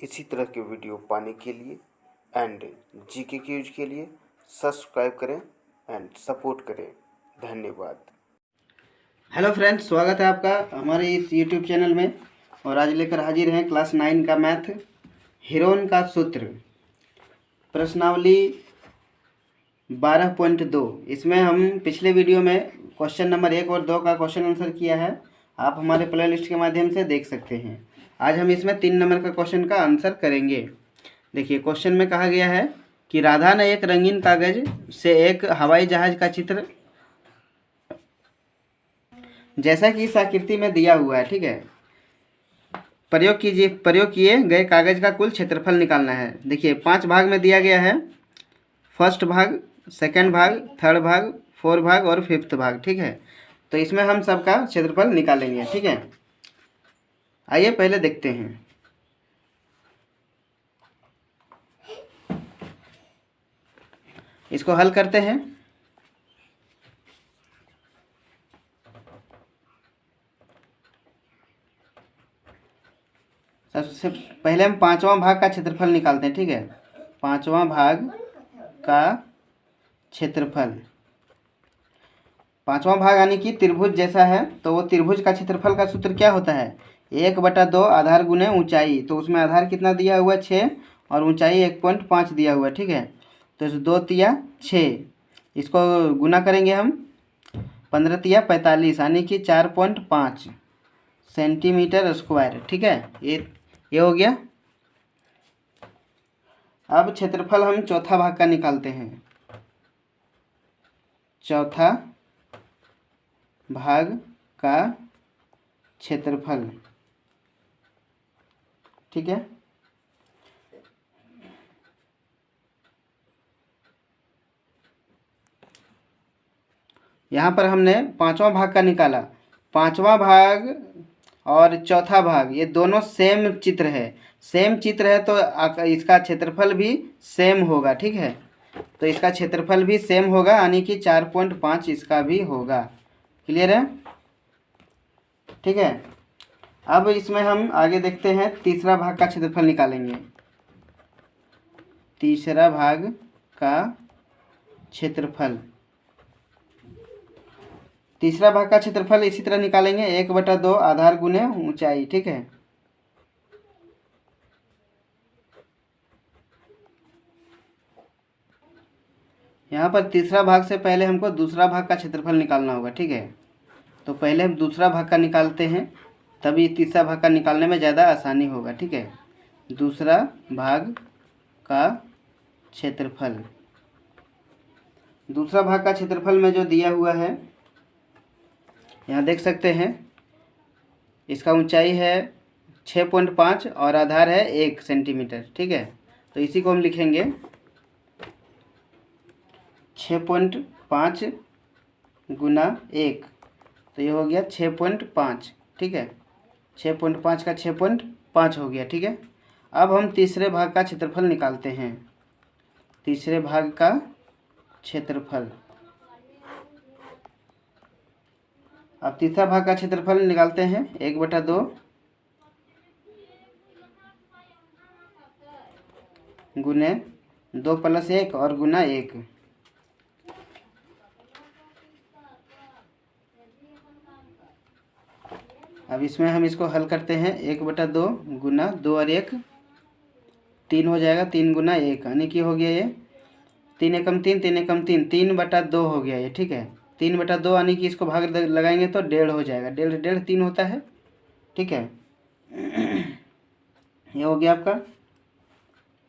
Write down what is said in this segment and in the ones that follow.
इसी तरह के वीडियो पाने के लिए एंड जीके क्यूज के लिए सब्सक्राइब करें एंड सपोर्ट करें। धन्यवाद। हेलो फ्रेंड्स, स्वागत है आपका हमारे इस यूट्यूब चैनल में। और आज लेकर हाजिर हैं क्लास 9 का मैथ हीरोन का सूत्र प्रश्नावली 12.2। इसमें हम पिछले वीडियो में क्वेश्चन नंबर 1 और 2 का क्वेश्चन आंसर किया है। आप हमारे प्लेलिस्ट के माध्यम से देख सकते हैं। आज हम इसमें 3 नंबर का क्वेश्चन का आंसर करेंगे। देखिए, क्वेश्चन में कहा गया है कि राधा ने एक रंगीन कागज से एक हवाई जहाज का चित्र जैसा कि इस आकृति में दिया हुआ है, ठीक है, प्रयोग किए गए कागज का कुल क्षेत्रफल निकालना है। देखिए, 5 भाग में दिया गया है। फर्स्ट भाग, सेकंड भाग, थर्ड भाग, फोर्थ भाग और फिफ्थ भाग, ठीक है। तो इसमें हम सबका क्षेत्रफल निकालेंगे, ठीक है। आइए पहले देखते हैं। इसको हल करते हैं। सबसे पहले हम 5वां भाग का क्षेत्रफल निकालते हैं, ठीक है। 5वां भाग का क्षेत्रफल, 5वां भाग यानी कि त्रिभुज जैसा है, तो वो त्रिभुज का क्षेत्रफल का सूत्र क्या होता है? 1/2 आधार गुने ऊंचाई। तो उसमें आधार कितना दिया हुआ है? 6 और ऊंचाई 1.5 दिया हुआ है, ठीक है। तो 2 तिया 6, इसको गुना करेंगे हम। 15 तिया 45 यानी कि 4.5 सेंटीमीटर स्क्वायर, ठीक है। ये हो गया। अब क्षेत्रफल हम चौथा भाग का निकालते हैं। चौथा भाग का क्षेत्रफल, ठीक है। यहाँ पर हमने 5वां भाग का निकाला। 5वां भाग और चौथा भाग ये दोनों सेम चित्र है। सेम चित्र है तो इसका क्षेत्रफल भी सेम होगा, ठीक है। तो इसका क्षेत्रफल भी सेम होगा यानी कि 4.5 इसका भी होगा। क्लियर है, ठीक है। अब इसमें हम आगे देखते हैं। तीसरा भाग का क्षेत्रफल निकालेंगे। तीसरा भाग का क्षेत्रफल, तीसरा भाग का क्षेत्रफल इसी तरह निकालेंगे। 1/2 आधार गुने ऊंचाई, ठीक है। यहाँ पर तीसरा भाग से पहले हमको दूसरा भाग का क्षेत्रफल निकालना होगा, ठीक है। तो पहले हम दूसरा भाग का निकालते हैं, तभी तीसरा भाग का निकालने में ज़्यादा आसानी होगा, ठीक है। दूसरा भाग का क्षेत्रफल, दूसरा भाग का क्षेत्रफल में जो दिया हुआ है यहाँ देख सकते हैं। इसका ऊंचाई है 6.5 और आधार है 1 सेंटीमीटर, ठीक है। तो इसी को हम लिखेंगे 6.5 गुना 1, तो ये हो गया 6.5, ठीक है। 6.5 का 6.5 हो गया, ठीक है। अब हम तीसरे भाग का क्षेत्रफल निकालते हैं। तीसरे भाग का क्षेत्रफल, अब तीसरा भाग का क्षेत्रफल निकालते हैं। 1/2 गुने 2 + 1 और गुना 1। अब इसमें हम इसको हल करते हैं। 1/2 गुना 2 और 1 3 हो जाएगा। 3 गुना 1 यानी कि हो गया ये 3 एकम 3, 3 एकम 3, 3/2 हो गया ये, ठीक है। 3/2 यानी कि इसको भाग लगाएंगे तो 1.5 हो जाएगा। 1.5 1.5 3 होता है, ठीक है। ये हो गया आपका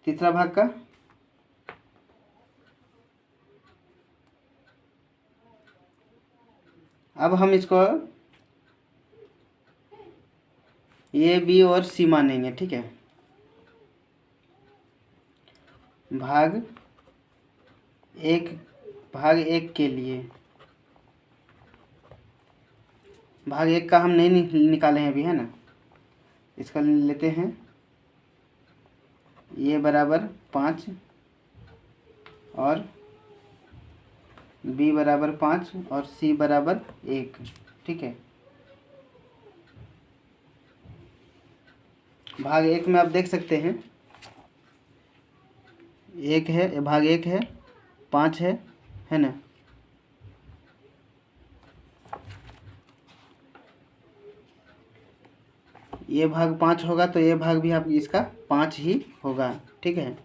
तीसरा भाग का। अब हम इसको ए, बी और सी मानेंगे, ठीक है। भाग 1 के लिए, भाग 1 का हम नहीं निकाले हैं अभी, है ना। इसका लेते हैं। ये बराबर 5 और बी बराबर 5 और सी बराबर 1, ठीक है। भाग 1 में आप देख सकते हैं 1 है, भाग 1 है, 5 है ना। ये भाग 5 होगा तो ये भाग भी आप इसका 5 ही होगा, ठीक है।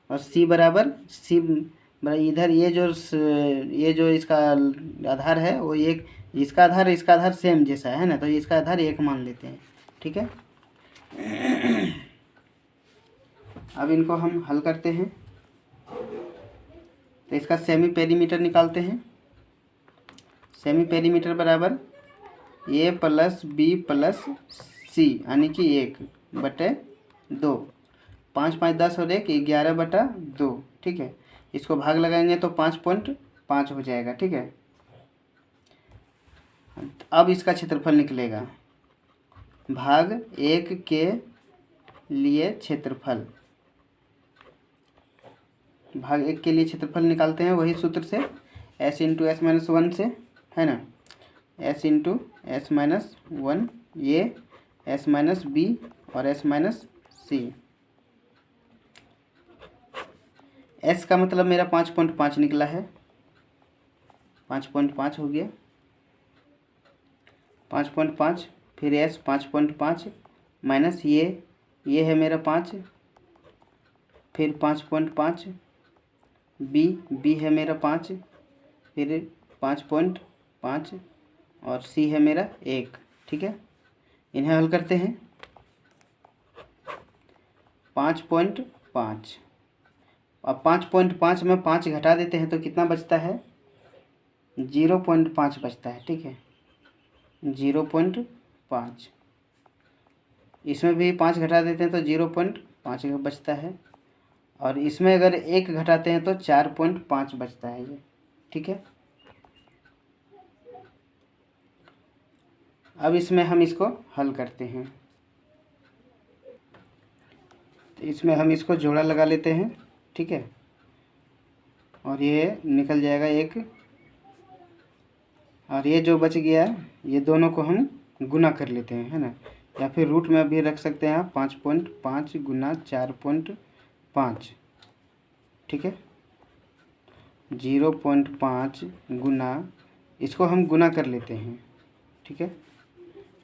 और सी बराबर इधर ये जो इसका आधार है वो एक, इसका आधार सेम जैसा है ना, तो इसका आधार 1 मान लेते हैं, ठीक है। अब इनको हम हल करते हैं तो इसका सेमी पेरीमीटर निकालते हैं। सेमी पेरीमीटर बराबर ए प्लस बी प्लस सी यानी कि 1/2, 5 5 10 और 1 11/2, ठीक है। इसको भाग लगाएंगे तो 5.5 हो जाएगा, ठीक है। अब इसका क्षेत्रफल निकलेगा भाग 1 के लिए क्षेत्रफल, भाग 1 के लिए क्षेत्रफल निकालते हैं वही सूत्र से, s इंटू एस माइनस 1 से, है ना। s इंटू एस माइनस 1, ये s माइनस बी और s माइनस सी। s का मतलब मेरा 5.5 निकला है, 5.5 हो गया, 5.5, फिर s 5.5 माइनस ये है मेरा 5, फिर 5.5, बी है मेरा 5, फिर 5.5 और सी है मेरा 1, ठीक है। इन्हें हल करते हैं। 5.5, अब 5.5 में 5 घटा देते हैं तो कितना बचता है, 0.5 बचता है, ठीक है, 0.5। इसमें भी 5 घटा देते हैं तो 0.5 बचता है, और इसमें अगर 1 घटाते हैं तो 4.5 बचता है ये, ठीक है। अब इसमें हम इसको हल करते हैं तो इसमें हम इसको जोड़ा लगा लेते हैं, ठीक है, और ये निकल जाएगा 1, और ये जो बच गया ये दोनों को हम गुना कर लेते हैं, है ना, या फिर रूट में भी रख सकते हैं आप, 5.5 गुना 4.5, ठीक है, 0.5 गुना, इसको हम गुना कर लेते हैं, ठीक है,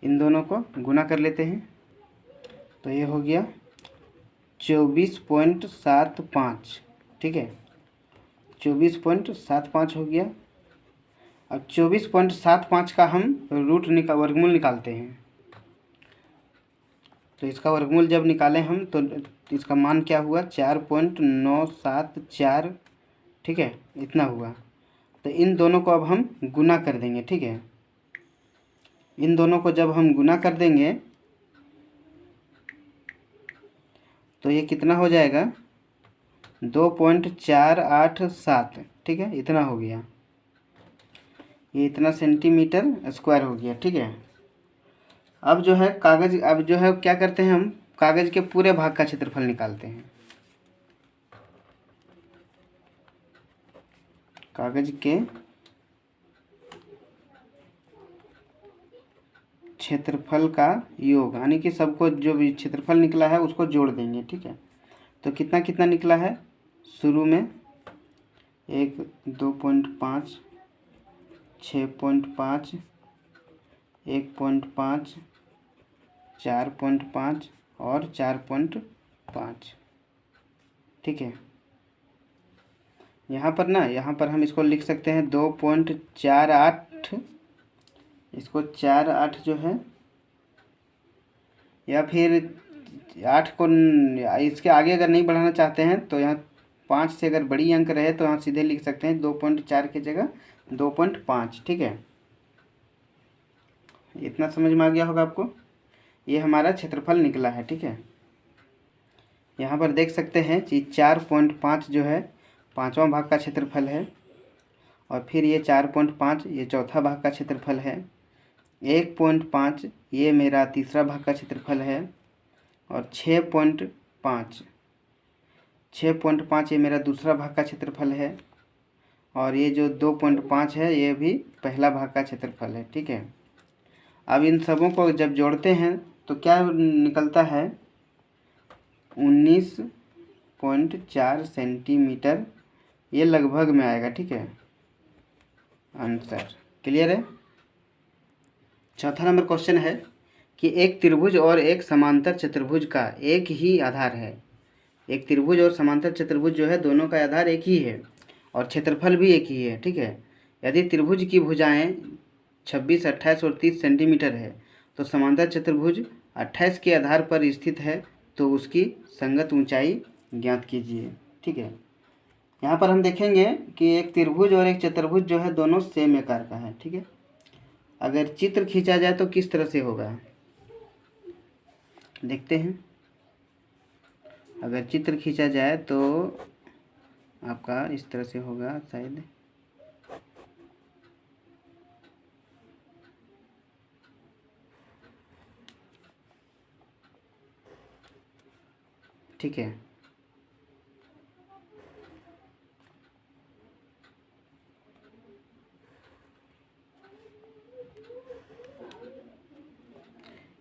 इन दोनों को गुना कर लेते हैं तो ये हो गया 24.75, ठीक है, 24.75 हो गया। अब 24.75 का हम वर्गमूल निकालते हैं, तो इसका वर्गमूल जब निकालें हम तो इसका मान क्या हुआ, 4.974, ठीक है, इतना हुआ। तो इन दोनों को अब हम गुना कर देंगे, ठीक है। इन दोनों को जब हम गुना कर देंगे तो ये कितना हो जाएगा, 2.487, ठीक है, इतना हो गया, ये इतना सेंटीमीटर स्क्वायर हो गया, ठीक है। अब जो है क्या करते हैं, हम कागज़ के पूरे भाग का क्षेत्रफल निकालते हैं। कागज़ के क्षेत्रफल का योग यानी कि सबको जो भी क्षेत्रफल निकला है उसको जोड़ देंगे, ठीक है। तो कितना कितना निकला है, शुरू में 1, 2.5, 6.5, 1.5, 4.5 और 4.5, ठीक है। यहाँ पर हम इसको लिख सकते हैं 2.48, इसको 48 जो है, या फिर 8 को इसके आगे अगर नहीं बढ़ाना चाहते हैं तो यहाँ 5 से अगर बड़ी अंक रहे तो यहाँ सीधे लिख सकते हैं 2.4 की जगह 2.5, ठीक है। इतना समझ में आ गया होगा आपको, ये हमारा क्षेत्रफल निकला है, ठीक है। यहाँ पर देख सकते हैं कि 4.5 जो है 5वां भाग का क्षेत्रफल है, और फिर ये 4.5 ये चौथा भाग का क्षेत्रफल है, 1.5 ये मेरा तीसरा भाग का क्षेत्रफल है, और 6.5 ये मेरा दूसरा भाग का क्षेत्रफल है, और ये जो 2.5 है ये भी पहला भाग का क्षेत्रफल है, ठीक है। अब इन सबों को जब जोड़ते हैं तो क्या निकलता है 19.4 सेंटीमीटर, ये लगभग में आएगा। ठीक है, आंसर क्लियर है। चौथा नंबर क्वेश्चन है कि एक त्रिभुज और एक समांतर चतुर्भुज का एक ही आधार है। एक त्रिभुज और समांतर चतुर्भुज जो है दोनों का आधार एक ही है और क्षेत्रफल भी एक ही है। ठीक है, यदि त्रिभुज की भुजाएं 26, 28 और 30 सेंटीमीटर है तो समांतर चतुर्भुज 28 के आधार पर स्थित है, तो उसकी संगत ऊंचाई ज्ञात कीजिए। ठीक है, यहाँ पर हम देखेंगे कि एक त्रिभुज और एक चतुर्भुज जो है दोनों सेम आकार का है। ठीक है, अगर चित्र खींचा जाए तो किस तरह से होगा देखते हैं। अगर चित्र खींचा जाए तो आपका इस तरह से होगा शायद। ठीक है,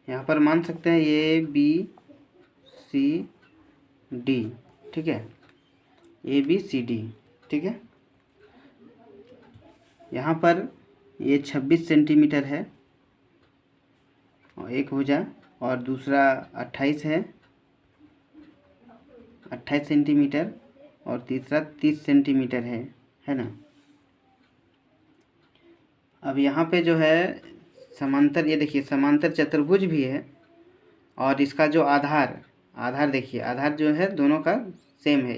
यहाँ पर मान सकते हैं ये ABCD। ठीक है, ABCD। ठीक है, यहाँ पर ये 26 सेंटीमीटर है और एक भुजा, और दूसरा 28 है, 28 सेंटीमीटर, और तीसरा 30 सेंटीमीटर है ना। अब यहाँ पे जो है समांतर, ये देखिए समांतर चतुर्भुज भी है और इसका जो आधार देखिए, आधार जो है दोनों का सेम है।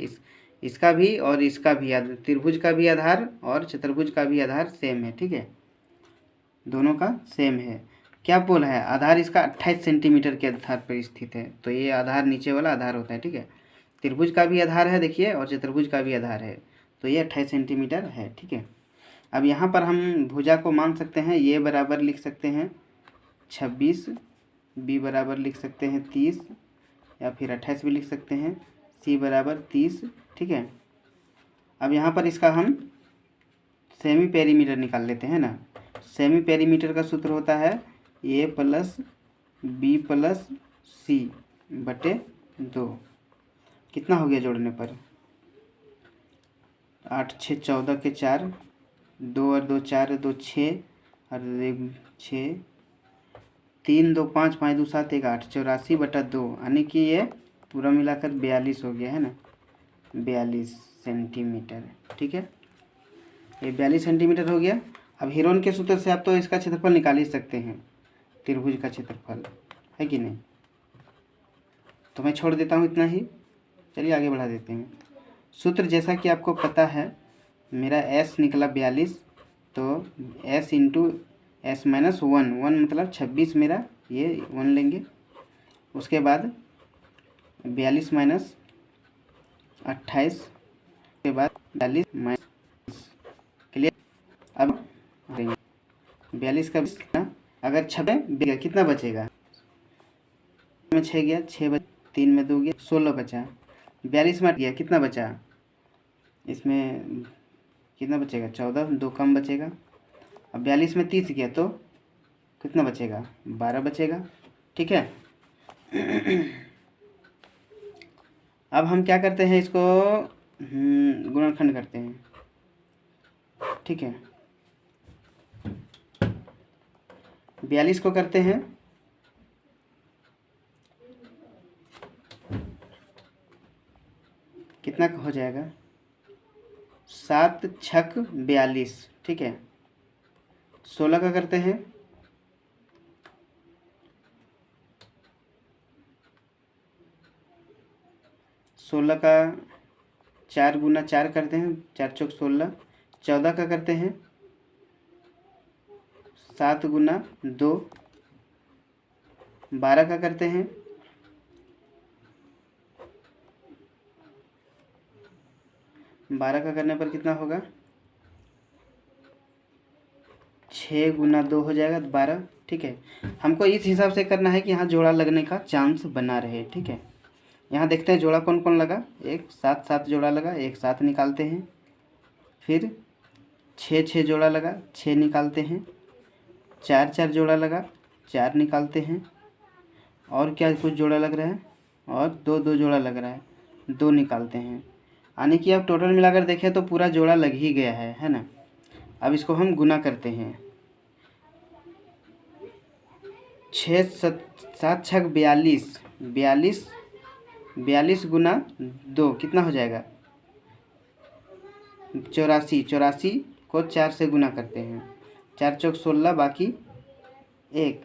इसका भी और इसका भी, त्रिभुज का भी आधार और चतुर्भुज का भी आधार सेम है। ठीक है, दोनों का सेम है। क्या बोला है, आधार इसका 28 सेंटीमीटर के आधार पर स्थित है, तो ये आधार नीचे वाला आधार होता है। ठीक है, त्रिभुज का भी आधार है देखिए और चतुर्भुज का भी आधार है, तो ये 28 सेंटीमीटर है। ठीक है, अब यहाँ पर हम भुजा को मान सकते हैं, ये बराबर लिख सकते हैं 26, बी बराबर लिख सकते हैं 30, या फिर 28 भी लिख सकते हैं, सी बराबर 30। ठीक है, अब यहाँ पर इसका हम सेमी पेरीमीटर निकाल लेते हैं ना। सेमी पेरीमीटर का सूत्र होता है A प्लस बी प्लस सी बटे 2। कितना हो गया जोड़ने पर, 8 6 14 के 4, 2 और 2 4, 2 6 और 6, 3 2 5, 5 2 7 1 8, 84 बटा 2, यानी कि ये पूरा मिलाकर 42 हो गया है ना, 42 सेंटीमीटर। ठीक है, ये 42 सेंटीमीटर हो गया। अब हीरोन के सूत्र से आप तो इसका क्षेत्रफल निकाल ही सकते हैं, त्रिभुज का क्षेत्रफल, है कि नहीं। तो मैं छोड़ देता हूँ इतना ही, चलिए आगे बढ़ा देते हैं। सूत्र जैसा कि आपको पता है, मेरा S निकला 42, तो S इंटू S माइनस 1 मतलब 26, मेरा ये 1 लेंगे। उसके बाद 42 माइनस 28 के बाद 42 माइनस, क्लियर। अब 42 का अगर 6 कितना बचेगा, में 6 गया, 6 बचा, 3 में 2 गया, 16 बचा। 42 में गया, कितना बचा, इसमें कितना बचेगा, 14, 2 कम बचेगा। अब 42 में 30 गया तो कितना बचेगा, 12 बचेगा। ठीक है, अब हम क्या करते हैं, इसको गुणनखंड करते हैं। ठीक है, 42 को करते हैं, कितना हो जाएगा, 7 छक 42। ठीक है, 16 का करते हैं, 16 का 4 गुना 4 करते हैं, 4 चौक 16। 14 का करते हैं 7 गुना 2। 12 का करते हैं 12 का करने पर कितना होगा, 6 गुना 2 हो जाएगा 12। ठीक है, हमको इस हिसाब से करना है कि यहाँ जोड़ा लगने का चांस बना रहे। ठीक है, यहाँ देखते हैं जोड़ा कौन कौन लगा, एक 7 7 जोड़ा लगा, एक 7 निकालते हैं। फिर 6 6 जोड़ा लगा, 6 निकालते हैं। 4 4 जोड़ा लगा, 4 निकालते हैं। और क्या कुछ जोड़ा लग रहा है, और दो दो जोड़ा लग रहा है, 2 निकालते हैं। यानी कि अब टोटल मिलाकर देखें तो पूरा जोड़ा लग ही गया है ना। अब इसको हम गुना करते हैं। 6 7 छक 42, 42 गुना 2 कितना हो जाएगा, 84। 84 को 4 से गुना करते हैं, 4 चौक 16, बाकी 1,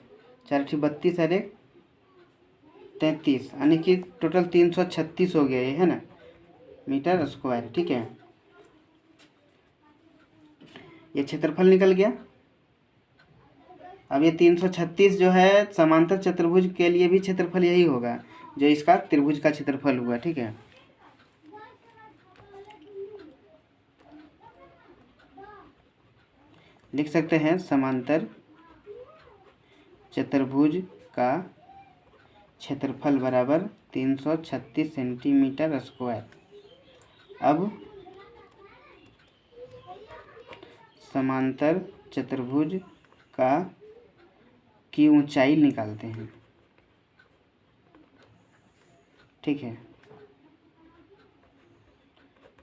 4 32 और 1 33, यानी कि टोटल 336 हो गया ये, है ना, मीटर स्क्वायर। ठीक है, ये क्षेत्रफल निकल गया। अब ये 336 जो है समांतर चतुर्भुज के लिए भी क्षेत्रफल यही होगा जो इसका त्रिभुज का क्षेत्रफल हुआ। ठीक है, लिख सकते हैं समांतर चतुर्भुज का क्षेत्रफल बराबर 336 सेंटीमीटर स्क्वायर। अब समांतर चतुर्भुज की ऊंचाई निकालते हैं। ठीक है,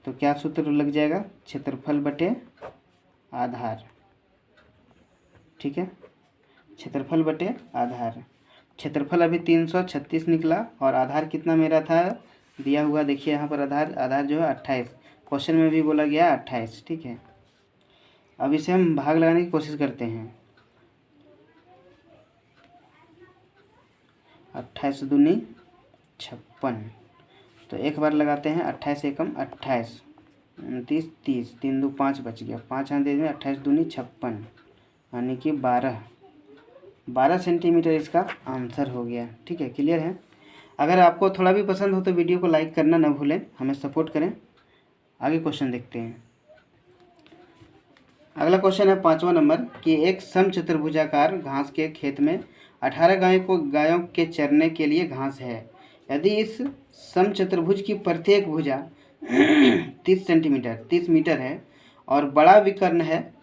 तो क्या सूत्र लग जाएगा, क्षेत्रफल बटे आधार। ठीक है, क्षेत्रफल बटे आधार। क्षेत्रफल अभी 336 निकला और आधार कितना मेरा था दिया हुआ, देखिए यहाँ पर आधार जो है 28, क्वेश्चन में भी बोला गया 28। ठीक है, अब इसे हम भाग लगाने की कोशिश करते हैं। 28 दूनी 56, तो एक बार लगाते हैं, 28 एकम 28, 29 30, 3 2 5 बच गया, 5 यहाँ दे दें, 28 दूनी 56, यानी कि 12 सेंटीमीटर इसका आंसर हो गया। ठीक है, क्लियर है। अगर आपको थोड़ा भी पसंद हो तो वीडियो को लाइक करना ना भूलें, हमें सपोर्ट करें। आगे क्वेश्चन देखते हैं। अगला क्वेश्चन है 5वां नंबर कि एक समचतुर्भुजाकार घास के खेत में 18 गायों के चरने के लिए घास है। यदि इस समचतुर्भुज की प्रत्येक भुजा 30 मीटर है और बड़ा विकर्ण है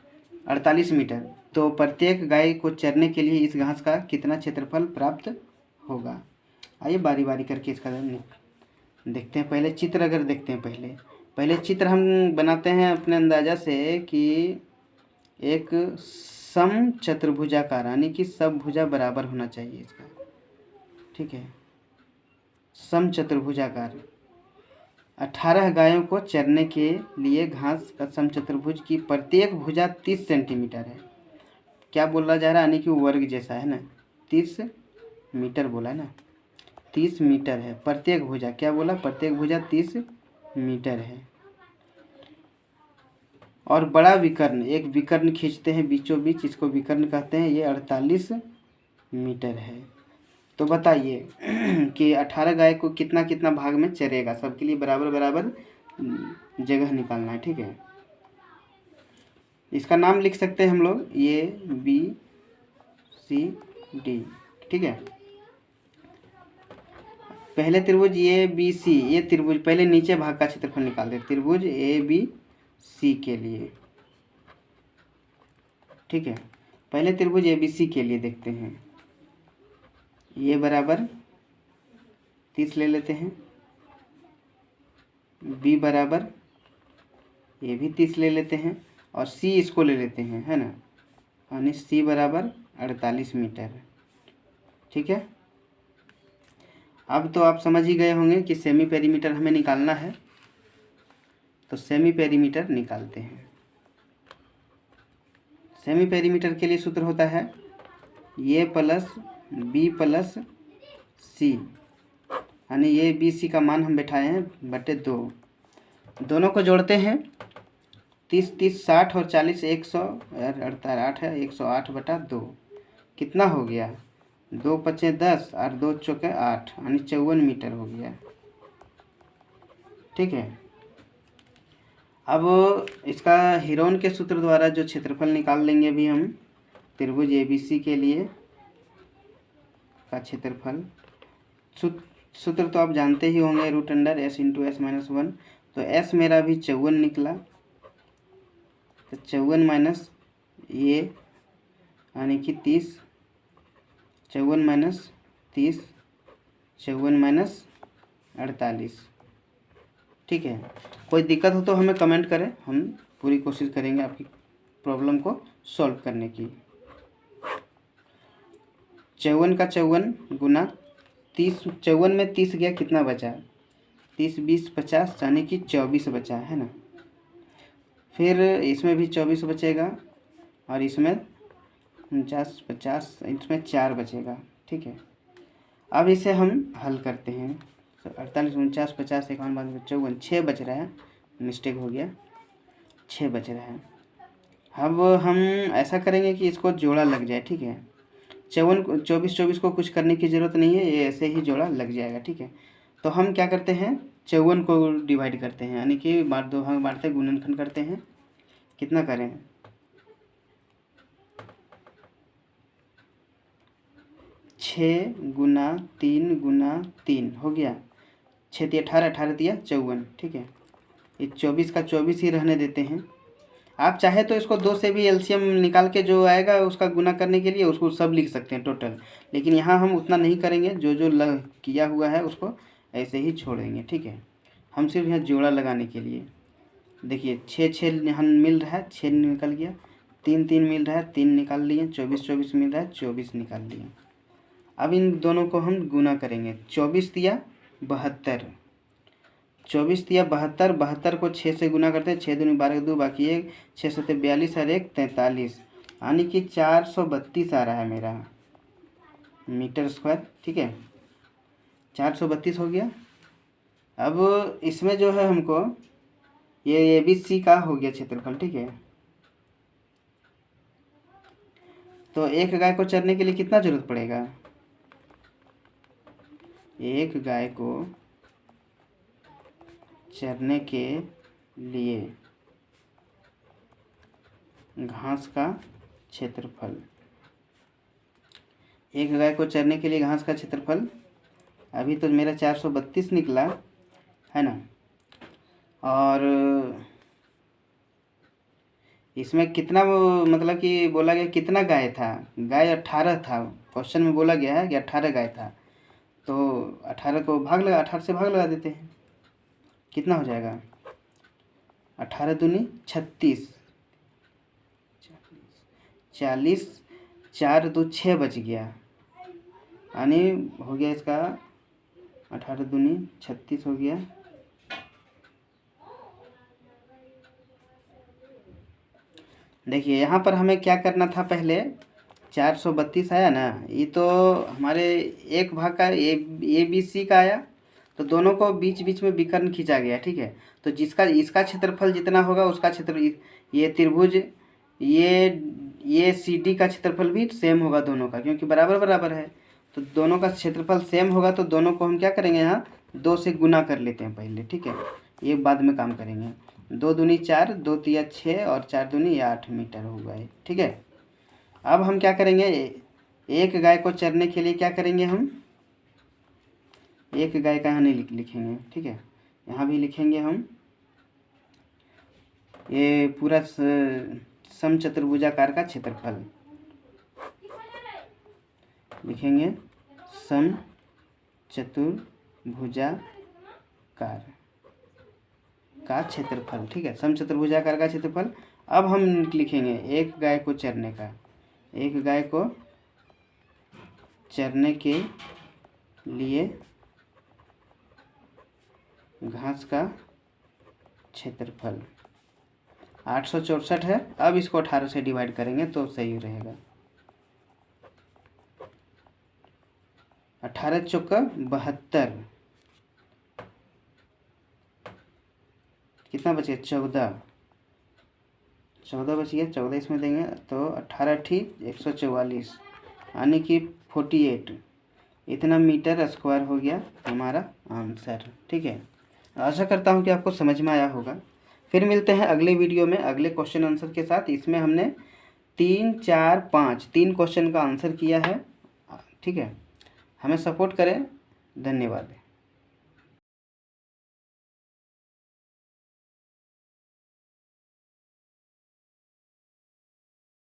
48 मीटर, तो प्रत्येक गाय को चरने के लिए इस घास का कितना क्षेत्रफल प्राप्त होगा। आइए बारी बारी करके इसका देखते हैं। पहले चित्र अगर देखते हैं, पहले चित्र हम बनाते हैं अपने अंदाज़ा से कि एक सम चतुर्भुजाकार, यानी कि सब भुजा बराबर होना चाहिए इसका। ठीक है, सम चतुर्भुजाकार 18 गायों को चरने के लिए घास का समचतुर्भुज की प्रत्येक भुजा 30 सेंटीमीटर है। क्या बोला जा रहा है, यानी कि वर्ग जैसा है ना, 30 मीटर बोला है ना, 30 मीटर है प्रत्येक भुजा। क्या बोला, प्रत्येक भुजा 30 मीटर है। और बड़ा विकर्ण, एक विकर्ण खींचते हैं बीचों बीच, इसको विकर्ण कहते हैं, ये 48 मीटर है। तो बताइए कि 18 गाय को कितना कितना भाग में चरेगा, सबके लिए बराबर बराबर जगह निकालना है। ठीक है, इसका नाम लिख सकते हैं हम लोग ABCD। ठीक है, पहले त्रिभुज ABC, ये त्रिभुज पहले नीचे भाग का क्षेत्रफल निकाल दे, त्रिभुज ABC के लिए। ठीक है, पहले त्रिभुज ABC के लिए देखते हैं, ये बराबर 30 ले लेते हैं, B बराबर ये भी 30 ले लेते हैं, और C इसको ले लेते हैं, है ना, यानी C बराबर 48 मीटर। ठीक है, अब तो आप समझ ही गए होंगे कि सेमी पेरीमीटर हमें निकालना है, तो सेमी पेरीमीटर निकालते हैं। सेमी पेरीमीटर के लिए सूत्र होता है A plus B plus C, यानी ये BC का मान हम बैठाए हैं बटे 2, दोनों को जोड़ते हैं, 30 30 60 और 40 108 है, 108 बटा 2 कितना हो गया, 2 पचे 10 और 2 चौके 8, यानी 54 मीटर हो गया। ठीक है, अब इसका हिरोन के सूत्र द्वारा जो क्षेत्रफल निकाल लेंगे अभी हम त्रिभुज ABC के लिए का क्षेत्रफल। सूत्र तो आप जानते ही होंगे, √S × S - 1, तो S मेरा भी 54 निकला, तो 54 माइनस ये यानी कि 30, 54 माइनस 30 54 माइनस 48। ठीक है, कोई दिक्कत हो तो हमें कमेंट करें, हम पूरी कोशिश करेंगे आपकी प्रॉब्लम को सॉल्व करने की। 54 का 54 गुना 30, 54 में 30 गया, कितना बचा? 30 20 50 यानी कि 24 बचा है ना। फिर इसमें भी 24 बचेगा और इसमें 49 50, इसमें 4 बचेगा। ठीक है, अब इसे हम हल करते हैं। 48 49 50 51 52 54, 6 बच रहा है, मिस्टेक हो गया, 6 बच रहा है। अब हम ऐसा करेंगे कि इसको जोड़ा लग जाए। ठीक है, 24 को कुछ करने की ज़रूरत नहीं है, ये ऐसे ही जोड़ा लग जाएगा। ठीक है, तो हम क्या करते हैं, 54 को डिवाइड करते हैं, यानी कि दो भाग बांटते, गुणनखंड करते हैं। कितना करें? 6 गुना 3 गुना 3 हो गया, 6 दिया 18, 18 दिया 54। ठीक है, ये 24 का 24 ही रहने देते हैं। आप चाहे तो इसको 2 से भी एलसीएम निकाल के जो आएगा उसका गुना करने के लिए उसको सब लिख सकते हैं टोटल, लेकिन यहाँ हम उतना नहीं करेंगे, जो जो किया हुआ है उसको ऐसे ही छोड़ेंगे। ठीक है, हम सिर्फ यहाँ जोड़ा लगाने के लिए, देखिए 6 6 यहाँ मिल रहा है, 6 निकल गया, 3 3 मिल रहा है, 3 निकाल लिए, 24 24 मिल रहा है, 24 निकाल लिए। अब इन दोनों को हम गुना करेंगे। 24 दिया 72, 24 दिया 72, 72 को 6 से गुना करते हैं, 6 दूनी 12 2 बाकी 1, 6 7 42 और 1 43, यानी कि 432 आ रहा है मेरा मीटर स्क्वायर। ठीक है, 432 हो गया। अब इसमें जो है हमको ये ABC का हो गया क्षेत्रफल। ठीक है, तो एक गाय को चरने के लिए कितना जरूरत पड़ेगा? एक गाय को चरने के लिए घास का क्षेत्रफल, एक गाय को चरने के लिए घास का क्षेत्रफल, अभी तो मेरा 432 निकला है ना, और इसमें कितना मतलब कि बोला गया कितना गाय था? गाय 18 था, क्वेश्चन में बोला गया है कि 18 गाय था, तो 18 को भाग लगा, 18 से भाग लगा देते हैं, कितना हो जाएगा? 18 दूनी 36, 40, 4 2 6 बच गया, यानी हो गया इसका 18 दूनी 36 हो गया। देखिए यहाँ पर हमें क्या करना था, पहले 432 आया ना, ये तो हमारे एक भाग का ABC का आया, तो दोनों को बीच बीच में विकर्ण खींचा गया। ठीक है, तो जिसका इसका क्षेत्रफल जितना होगा उसका क्षेत्र, ये त्रिभुज ये CD का क्षेत्रफल भी सेम होगा दोनों का, क्योंकि बराबर बराबर है, तो दोनों का क्षेत्रफल सेम होगा, तो दोनों को हम क्या करेंगे, यहाँ 2 से गुना कर लेते हैं पहले। ठीक है, ये बाद में काम करेंगे। 2 दूनी 4, 2 तिया 6 और 4 दूनी 8 मीटर हो गए। ठीक है, अब हम क्या करेंगे, एक गाय को चरने के लिए क्या करेंगे, हम एक गाय का यहाँ नहीं लिखेंगे। ठीक है, यहाँ भी लिखेंगे हम ये पूरा समचतुर्भुजाकार का क्षेत्रफल लिखेंगे, समचतुर्भुजाकार का क्षेत्रफल। ठीक है, समचतुर्भुजाकार का क्षेत्रफल। अब हम लिखेंगे एक गाय को चरने का, एक गाय को चरने के लिए घास का क्षेत्रफल 864 है। अब इसको 18 से डिवाइड करेंगे तो सही रहेगा। 18 चौका 72, कितना बच गया? 14 बच गया, 14 इसमें देंगे तो 18 ठीक 144, यानी कि 48, इतना मीटर स्क्वायर हो गया हमारा आंसर। ठीक है, आशा करता हूँ कि आपको समझ में आया होगा। फिर मिलते हैं अगले वीडियो में अगले क्वेश्चन आंसर के साथ। इसमें हमने 3 4 5 3 क्वेश्चन का आंसर किया है। ठीक है, हमें सपोर्ट करें, धन्यवाद।